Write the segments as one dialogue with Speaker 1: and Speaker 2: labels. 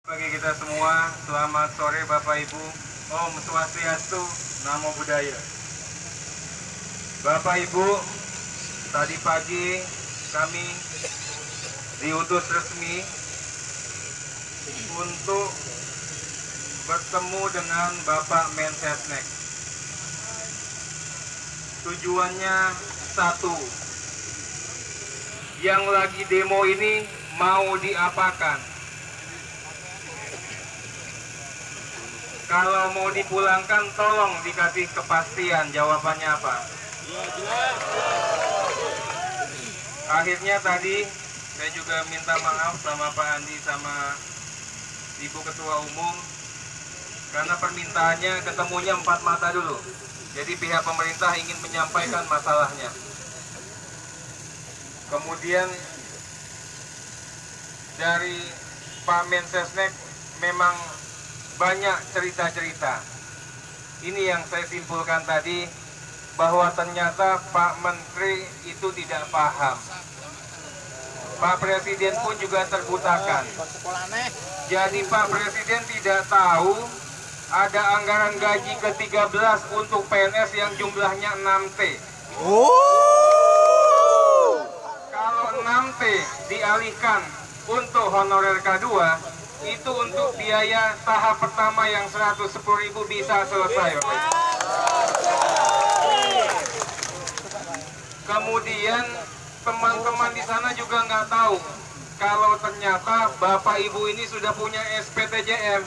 Speaker 1: Bagi kita semua, selamat sore Bapak Ibu. Om Swastiastu, Namo Buddhaya. Bapak Ibu, tadi pagi kami diutus resmi untuk bertemu dengan Bapak Mensesnek. Tujuannya satu, yang lagi demo ini mau diapakan? Kalau mau dipulangkan, tolong dikasih kepastian jawabannya apa. Akhirnya tadi saya juga minta maaf sama Pak Andi sama Ibu Ketua Umum, karena permintaannya ketemunya 4 mata dulu. Jadi pihak pemerintah ingin menyampaikan masalahnya. Kemudian dari Pak Mensesnek memang banyak cerita-cerita. Ini yang saya simpulkan tadi, bahwa ternyata Pak Menteri itu tidak paham. Pak Presiden pun juga terbutakan. Jadi Pak Presiden tidak tahu ada anggaran gaji ke-13 untuk PNS yang jumlahnya 6T. Kalau 6T dialihkan untuk honorer K2, itu untuk biaya tahap pertama yang 110.000 bisa selesai. Kemudian teman-teman di sana juga nggak tahu kalau ternyata Bapak Ibu ini sudah punya SPTJM.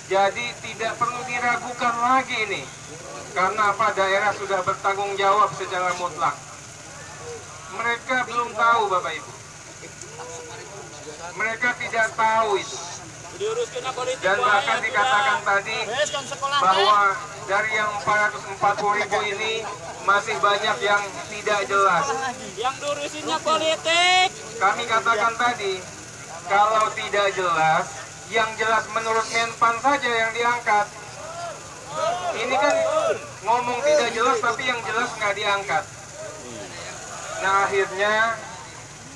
Speaker 1: Jadi tidak perlu diragukan lagi ini, karena apa, daerah sudah bertanggung jawab secara mutlak. Mereka belum tahu, Bapak Ibu. Mereka tidak tahu itu. Dan bahkan dikatakan tadi bahwa dari yang 440.000 ini masih banyak yang tidak jelas.
Speaker 2: Yang durusinnya politik.
Speaker 1: Kami katakan tadi, kalau tidak jelas, yang jelas menurut Menpan saja yang diangkat. Ini kan ngomong tidak jelas tapi yang jelas nggak diangkat. Nah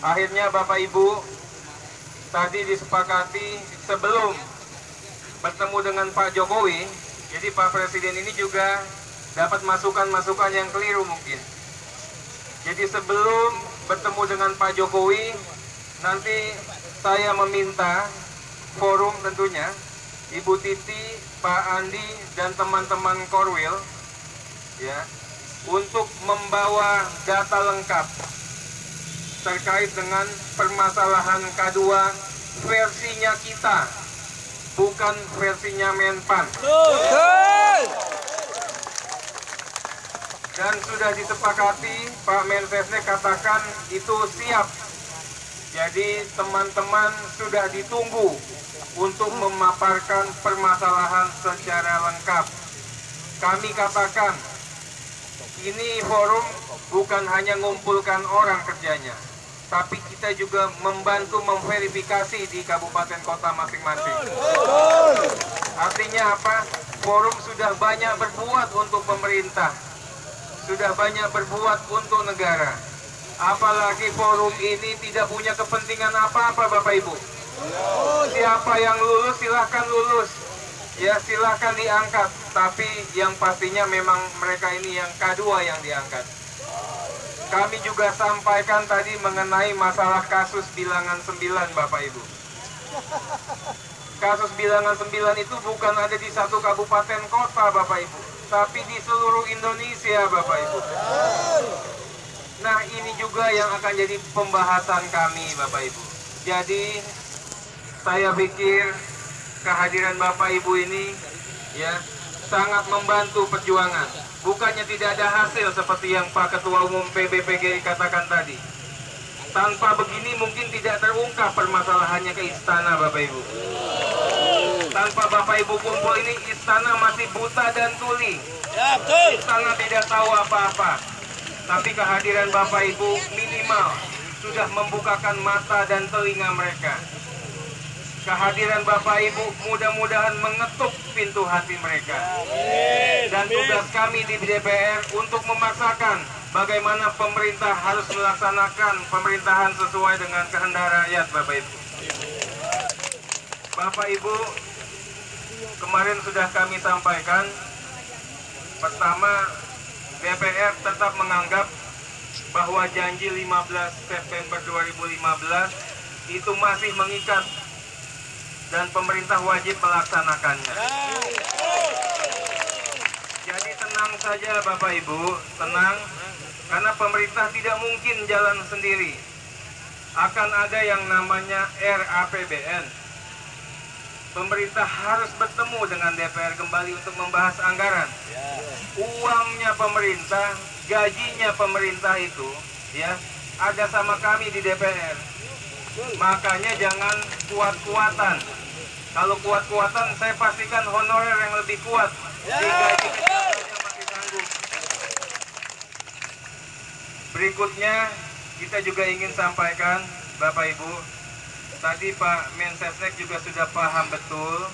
Speaker 1: akhirnya Bapak Ibu, tadi disepakati sebelum bertemu dengan Pak Jokowi, jadi Pak Presiden ini juga dapat masukan-masukan yang keliru mungkin. Jadi sebelum bertemu dengan Pak Jokowi, nanti saya meminta forum tentunya, Ibu Titi, Pak Andi, dan teman-teman Korwil, ya, untuk membawa data lengkap terkait dengan permasalahan K2 versinya kita, bukan versinya Menpan. Dan sudah disepakati, Pak Mensesnek katakan itu siap. Jadi teman-teman sudah ditunggu untuk memaparkan permasalahan secara lengkap. Kami katakan, ini forum bukan hanya ngumpulkan orang kerjanya, tapi kita juga membantu memverifikasi di kabupaten kota masing-masing. Artinya apa? Forum sudah banyak berbuat untuk pemerintah, sudah banyak berbuat untuk negara. Apalagi forum ini tidak punya kepentingan apa-apa, Bapak Ibu. Siapa yang lulus silahkan lulus, ya silahkan diangkat. Tapi yang pastinya memang mereka ini yang K2 yang diangkat. Kami juga sampaikan tadi mengenai masalah kasus bilangan 9, Bapak Ibu. Kasus bilangan 9 itu bukan ada di satu kabupaten kota, Bapak Ibu, tapi di seluruh Indonesia, Bapak Ibu. Nah, ini juga yang akan jadi pembahasan kami, Bapak Ibu. Jadi, saya pikir kehadiran Bapak Ibu ini ya sangat membantu perjuangan. Bukannya tidak ada hasil seperti yang Pak Ketua Umum PBPGI katakan tadi. Tanpa begini mungkin tidak terungkap permasalahannya ke istana, Bapak Ibu. Tanpa Bapak Ibu kumpul ini, istana masih buta dan tuli. Istana tidak tahu apa-apa. Tapi kehadiran Bapak Ibu minimal sudah membukakan mata dan telinga mereka. Kehadiran Bapak Ibu mudah-mudahan mengetuk pintu hati mereka. Dan tugas kami di DPR untuk memaksakan bagaimana pemerintah harus melaksanakan pemerintahan sesuai dengan kehendak rakyat, Bapak Ibu. Bapak Ibu, kemarin sudah kami sampaikan, pertama, DPR tetap menganggap bahwa janji 15 September 2015 itu masih mengikat dan pemerintah wajib melaksanakannya. Jadi tenang saja Bapak Ibu, tenang, karena pemerintah tidak mungkin jalan sendiri. Akan ada yang namanya RAPBN. Pemerintah harus bertemu dengan DPR kembali untuk membahas anggaran. Uangnya pemerintah, gajinya pemerintah itu, ya, ada sama kami di DPR. Makanya jangan kuat-kuatan. Kalau kuat-kuatan, saya pastikan honorer yang lebih kuat. Di gaji kecil yang masih tanggung. Berikutnya, kita juga ingin sampaikan, Bapak Ibu, tadi Pak Mensesnek juga sudah paham betul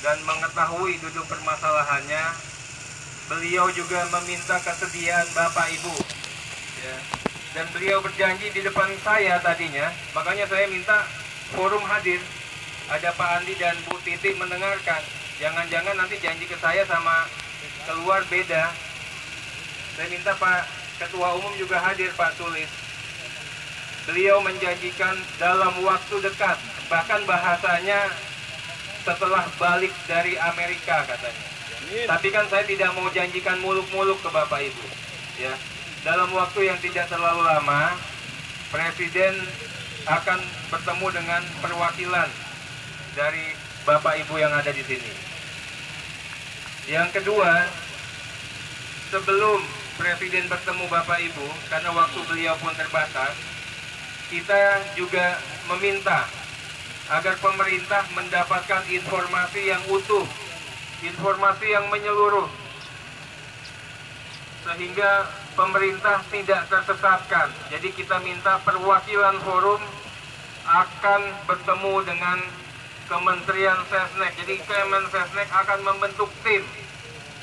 Speaker 1: dan mengetahui duduk permasalahannya. Beliau juga meminta kesediaan Bapak Ibu, ya. Dan beliau berjanji di depan saya tadinya, makanya saya minta forum hadir. Ada Pak Andi dan Bu Titi mendengarkan. Jangan-jangan nanti janji ke saya sama keluar beda. Saya minta Pak Ketua Umum juga hadir, Pak Sulis. Beliau menjanjikan dalam waktu dekat, bahkan bahasanya setelah balik dari Amerika katanya. Tapi kan saya tidak mau janjikan muluk-muluk ke Bapak Ibu, ya. Dalam waktu yang tidak terlalu lama, Presiden akan bertemu dengan perwakilan dari Bapak Ibu yang ada di sini. Yang kedua, sebelum Presiden bertemu Bapak Ibu, karena waktu beliau pun terbatas, kita juga meminta agar pemerintah mendapatkan informasi yang utuh, informasi yang menyeluruh, sehingga pemerintah tidak tersesatkan. Jadi kita minta perwakilan forum akan bertemu dengan Kementerian Sesnek. Jadi Kemen-Sesnek akan membentuk tim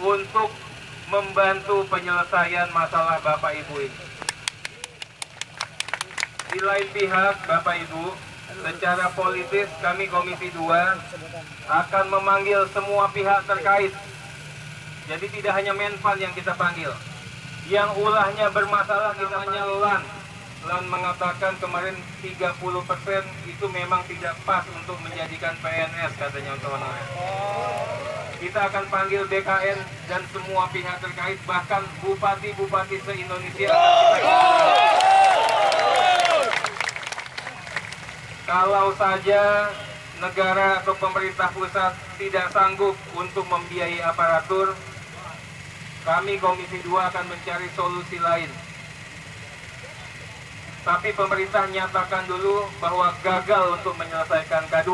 Speaker 1: untuk membantu penyelesaian masalah Bapak Ibu ini. Di lain pihak, Bapak Ibu, secara politis kami Komisi 2 akan memanggil semua pihak terkait. Jadi tidak hanya Menpan yang kita panggil. Yang ulahnya bermasalah kita panggil LAN. LAN mengatakan kemarin 30% itu memang tidak pas untuk menjadikan PNS katanya untuk honorer. Kita akan panggil BKN dan semua pihak terkait, bahkan bupati-bupati se-Indonesia. Kalau saja negara atau pemerintah pusat tidak sanggup untuk membiayai aparatur, kami Komisi 2 akan mencari solusi lain. Tapi pemerintah nyatakan dulu bahwa gagal untuk menyelesaikan K2.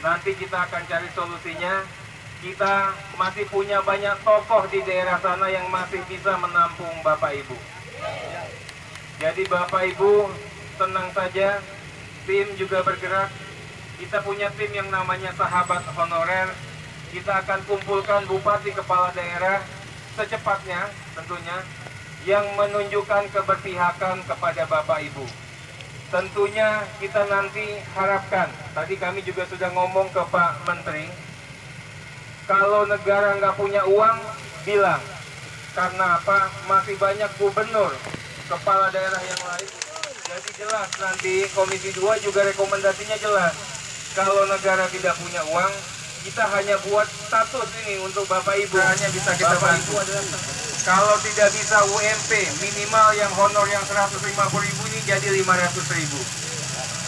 Speaker 1: Nanti kita akan cari solusinya. Kita masih punya banyak tokoh di daerah sana yang masih bisa menampung Bapak Ibu. Jadi Bapak Ibu tenang saja, tim juga bergerak. Kita punya tim yang namanya Sahabat Honorer. Kita akan kumpulkan bupati kepala daerah secepatnya tentunya, yang menunjukkan keberpihakan kepada Bapak Ibu. Tentunya kita nanti harapkan, tadi kami juga sudah ngomong ke Pak Menteri, kalau negara nggak punya uang, bilang. Karena apa? Masih banyak gubernur, kepala daerah yang lain. Jadi jelas nanti Komisi 2 juga rekomendasinya jelas. Kalau negara tidak punya uang, kita hanya buat status ini untuk Bapak Ibu. Hanya bisa kita bantu adalah kalau tidak bisa UMP, minimal yang honor yang 150.000 ini jadi 500.000.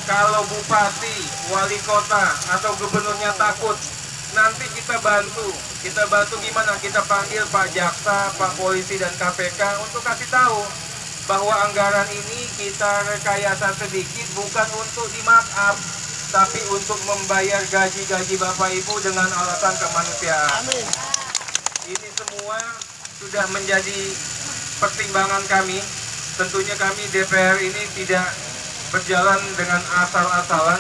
Speaker 1: Kalau bupati, wali kota, atau gubernurnya takut, nanti kita bantu. Kita bantu gimana? Kita panggil Pak Jaksa, Pak Polisi, dan KPK untuk kasih tahu bahwa anggaran ini kita rekayasa sedikit bukan untuk di-markup, tapi untuk membayar gaji-gaji Bapak Ibu dengan alasan kemanusiaan. Amin. Ini semua sudah menjadi pertimbangan kami. Tentunya kami DPR ini tidak berjalan dengan asal-asalan.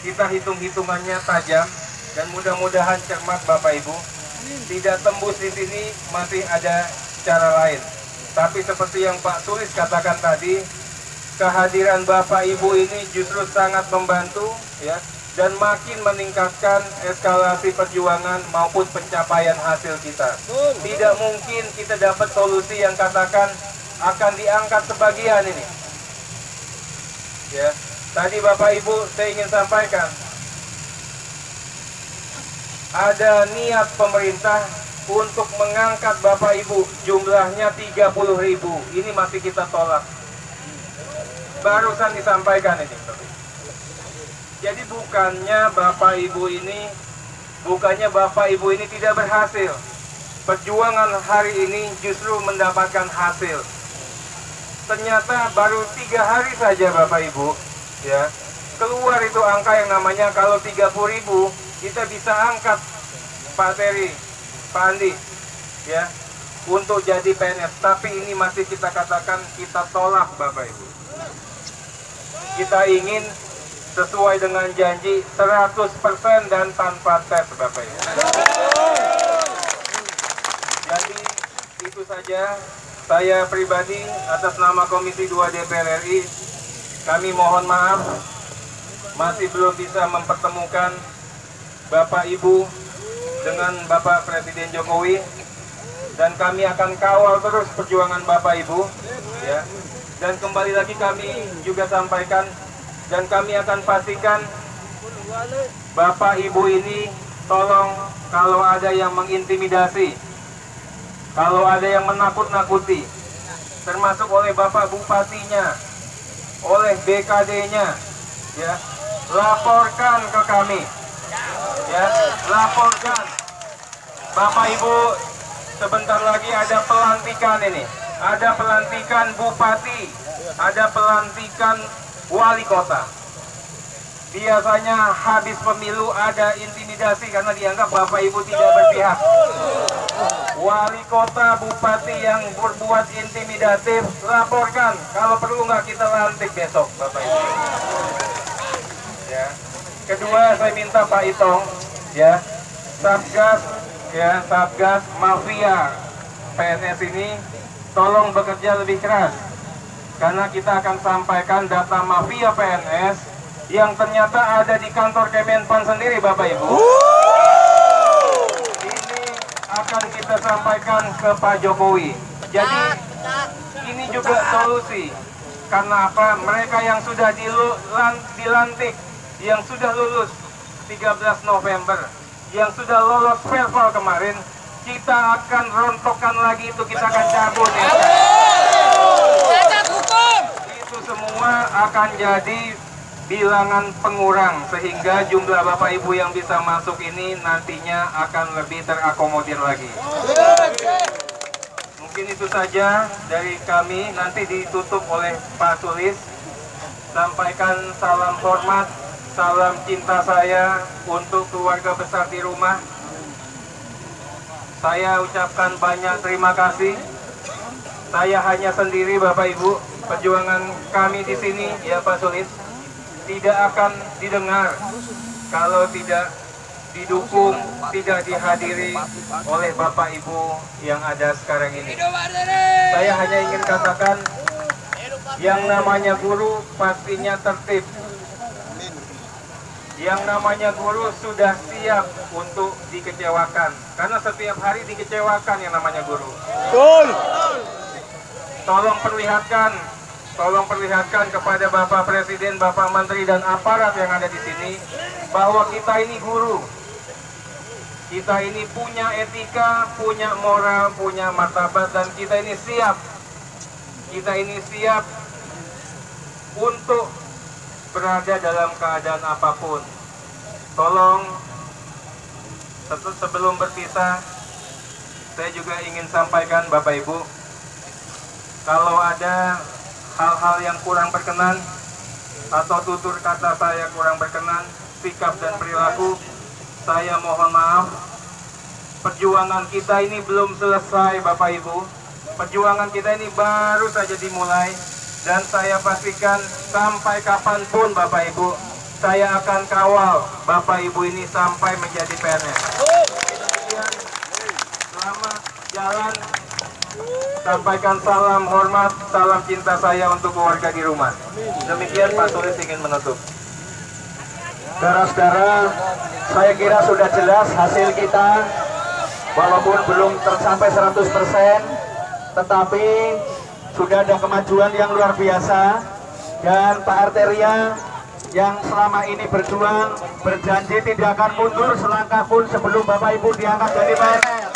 Speaker 1: Kita hitung-hitungannya tajam. Dan mudah-mudahan cermat Bapak Ibu, tidak tembus di sini masih ada cara lain. Tapi seperti yang Pak Sulis katakan tadi, kehadiran Bapak Ibu ini justru sangat membantu ya, dan makin meningkatkan eskalasi perjuangan maupun pencapaian hasil kita. Tidak mungkin kita dapat solusi yang katakan akan diangkat sebagian ini. Ya, tadi Bapak Ibu saya ingin sampaikan, ada niat pemerintah untuk mengangkat Bapak Ibu jumlahnya 30.000. Ini masih kita tolak. Barusan disampaikan ini. Jadi bukannya Bapak Ibu ini tidak berhasil. Perjuangan hari ini justru mendapatkan hasil. Ternyata baru 3 hari saja Bapak Ibu, ya, keluar itu angka yang namanya kalau 30.000 kita bisa angkat Pak Terry, Pak Andi, ya, untuk jadi PNS. Tapi ini masih kita katakan kita tolak Bapak Ibu. Kita ingin sesuai dengan janji 100% dan tanpa tes Bapak Ibu. Jadi itu saja, saya pribadi atas nama Komisi 2 DPR RI, kami mohon maaf masih belum bisa mempertemukan Bapak Ibu dengan Bapak Presiden Jokowi, dan kami akan kawal terus perjuangan Bapak Ibu ya. Dan kembali lagi kami juga sampaikan, dan kami akan pastikan Bapak Ibu ini tolong kalau ada yang mengintimidasi, kalau ada yang menakut-nakuti, termasuk oleh Bapak Bupatinya, oleh BKD-nya, ya, laporkan ke kami, ya, laporkan. Bapak Ibu, sebentar lagi ada pelantikan ini, ada pelantikan bupati, ada pelantikan wali kota. Biasanya habis pemilu ada intimidasi karena dianggap Bapak Ibu tidak berpihak. Wali kota, bupati yang berbuat intimidatif, laporkan. Kalau perlu nggak kita lantik besok Bapak Ibu. Ya. Kedua, saya minta Pak Itong, ya, Satgas, ya, Satgas Mafia PNS ini tolong bekerja lebih keras, karena kita akan sampaikan data mafia PNS yang ternyata ada di kantor Kemenpan sendiri Bapak Ibu. Ini akan kita sampaikan ke Pak Jokowi. Jadi ini juga solusi. Karena apa? Mereka yang sudah dilantik, yang sudah lulus 13 November, yang sudah lolos verbal kemarin, kita akan rontokkan lagi itu, kita akan cabut ya. Itu semua akan jadi bilangan pengurang, sehingga jumlah Bapak Ibu yang bisa masuk ini nantinya akan lebih terakomodir lagi. Mungkin itu saja dari kami, nanti ditutup oleh Pak Sulis. Sampaikan salam hormat, salam cinta saya untuk keluarga besar di rumah. Saya ucapkan banyak terima kasih. Saya hanya sendiri Bapak Ibu. Perjuangan kami di sini ya Pak Sulis tidak akan didengar kalau tidak didukung, tidak dihadiri oleh Bapak Ibu yang ada sekarang ini. Saya hanya ingin katakan, yang namanya guru pastinya tertib. Yang namanya guru sudah siap untuk dikecewakan, karena setiap hari dikecewakan yang namanya guru.
Speaker 3: Betul.
Speaker 1: Tolong perlihatkan kepada Bapak Presiden, Bapak Menteri dan aparat yang ada di sini bahwa kita ini guru. Kita ini punya etika, punya moral, punya martabat, dan kita ini siap. Kita ini siap untuk berada dalam keadaan apapun. Tolong, sebelum berpisah, saya juga ingin sampaikan Bapak Ibu, kalau ada hal-hal yang kurang berkenan atau tutur kata saya kurang berkenan, sikap dan perilaku, saya mohon maaf. Perjuangan kita ini belum selesai Bapak Ibu. Perjuangan kita ini baru saja dimulai. Dan saya pastikan sampai kapanpun Bapak Ibu, saya akan kawal Bapak Ibu ini sampai menjadi PNS. Demikian, selamat jalan. Sampaikan salam hormat, salam cinta saya untuk keluarga di rumah. Demikian Pak Sulis ingin menutup.
Speaker 3: Saudara-saudara, saya kira sudah jelas hasil kita, walaupun belum tercapai 100%, tetapi sudah ada kemajuan yang luar biasa. Dan Pak Arteria yang selama ini berjuang, berjanji tidak akan mundur selangkah pun sebelum Bapak Ibu diangkat jadi PNS.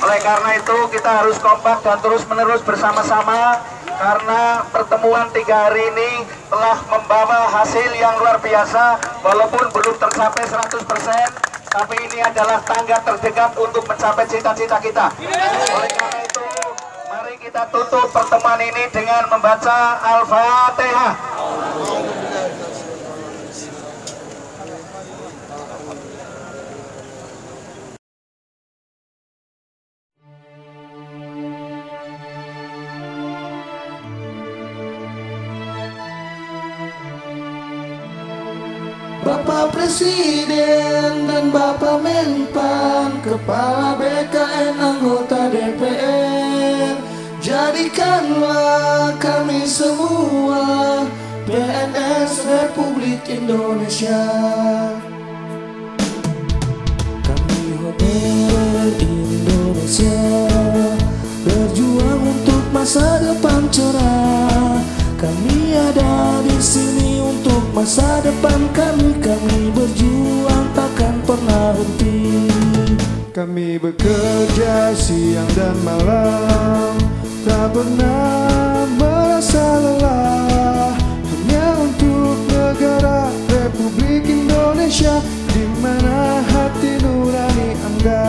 Speaker 3: Oleh karena itu kita harus kompak dan terus menerus bersama-sama, karena pertemuan 3 hari ini telah membawa hasil yang luar biasa. Walaupun belum tercapai 100%, tapi ini adalah tangga terdekat untuk mencapai cita-cita kita. Oleh karena itu, mari kita tutup pertemuan ini dengan membaca Al-Fatihah.
Speaker 4: Bapak Presiden dan Bapak Menpan, Kepala BKN, anggota DPR, jadikanlah kami semua PNS Republik Indonesia. Kami honor Indonesia, berjuang untuk masa depan cerah. Kami ada di sini untuk masa depan kami. Kami berjuang takkan pernah henti. Kami bekerja siang dan malam, tak pernah merasa lelah, hanya untuk negara Republik Indonesia, di mana hati nurani Anda.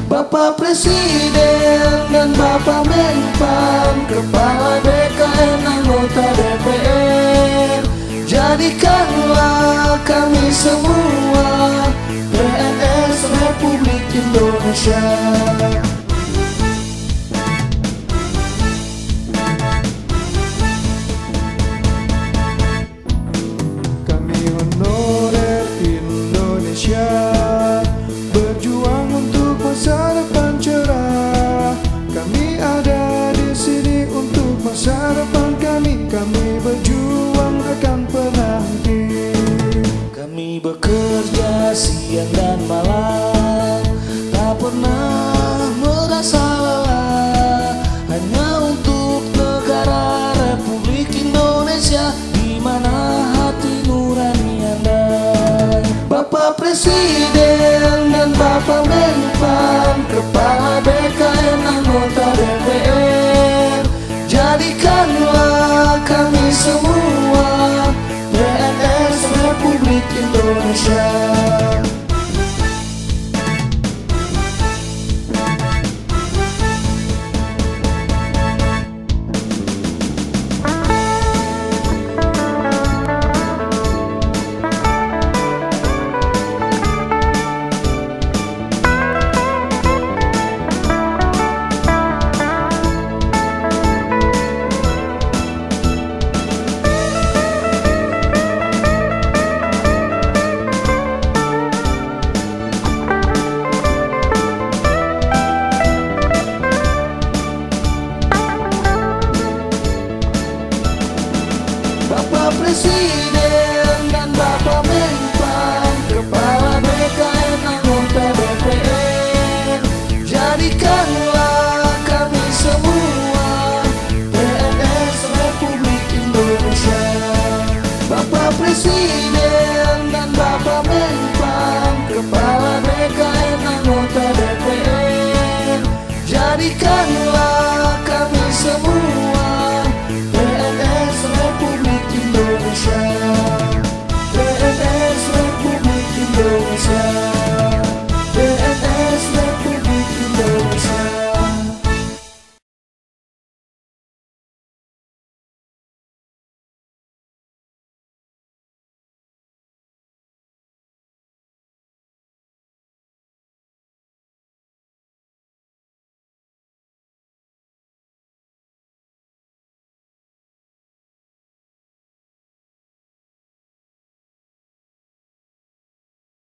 Speaker 4: Bapak Presiden dan Bapak Menpan, Kepala BKN, anggota DPR, jadikanlah kami semua PNS Republik Indonesia. Kami honorer Indonesia, berjuang untuk masa depan cerah. Kami ada di sini untuk masa depan kami. Kami berjuang akan pernah henti. Kami bekerja siang dan malam, tak pernah merasa lelah, hanya untuk negara Republik Indonesia, di mana hati nurani Anda. Bapak Presiden dan Bapak Menpan, Kepala BKN, anggota DPR, jadikanlah kami semua PNS Republik Indonesia. Bapak Presiden dan Bapak Menpan, Kepala BKN, anggota DPR, jadikanlah kami semua PNS Republik Indonesia. Bapak Presiden dan Bapak Menpan, Kepala BKN, anggota DPR, jadikanlah